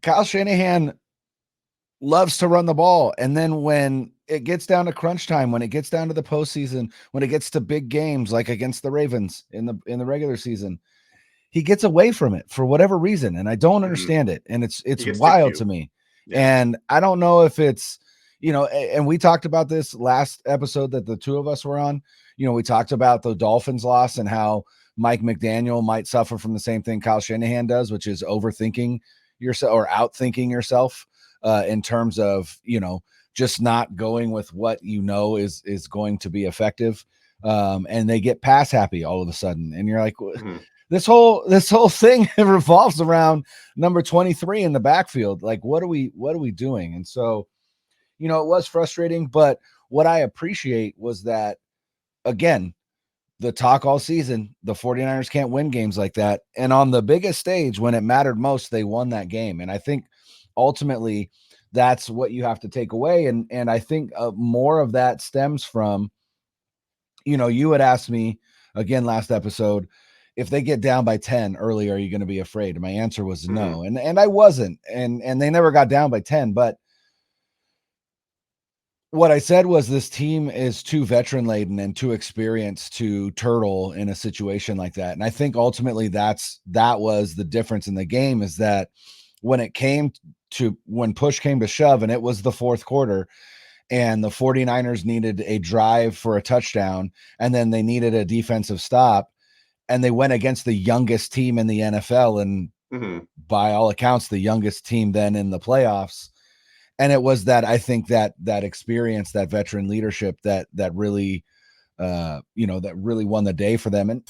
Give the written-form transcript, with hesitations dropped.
Kyle Shanahan loves to run the ball. And then when it gets down to crunch time, when it gets down to the postseason, when it gets to big games like against the Ravens in the regular season, he gets away from it for whatever reason. And I don't understand it. And He it's gets too wild cute. to me. Yeah. And I don't know if it's, and we talked about this last episode that the two of us were on. We talked about the Dolphins loss and how Mike McDaniel might suffer from the same thing Kyle Shanahan does, which is overthinking yourself or outthinking yourself in terms of, just not going with what is going to be effective. And they get pass happy all of a sudden. And you're like, this whole thing revolves around number 23 in the backfield. Like, what are we doing? And so, it was frustrating, but what I appreciate was that, again, the talk all season, the 49ers can't win games like that. And on the biggest stage, when it mattered most, they won that game. And I think ultimately that's what you have to take away. And I think more of that stems from, you had asked me again last episode, if they get down by 10 early, are you going to be afraid? And my answer was no. And I wasn't. And they never got down by 10, but what I said was this team is too veteran laden and too experienced to turtle in a situation like that. And I think ultimately that was the difference in the game, is that when push came to shove and it was the fourth quarter and the 49ers needed a drive for a touchdown and then they needed a defensive stop and they went against the youngest team in the NFL and by all accounts, the youngest team then in the playoffs. And it was that, I think that experience, that veteran leadership that really, that really won the day for them. And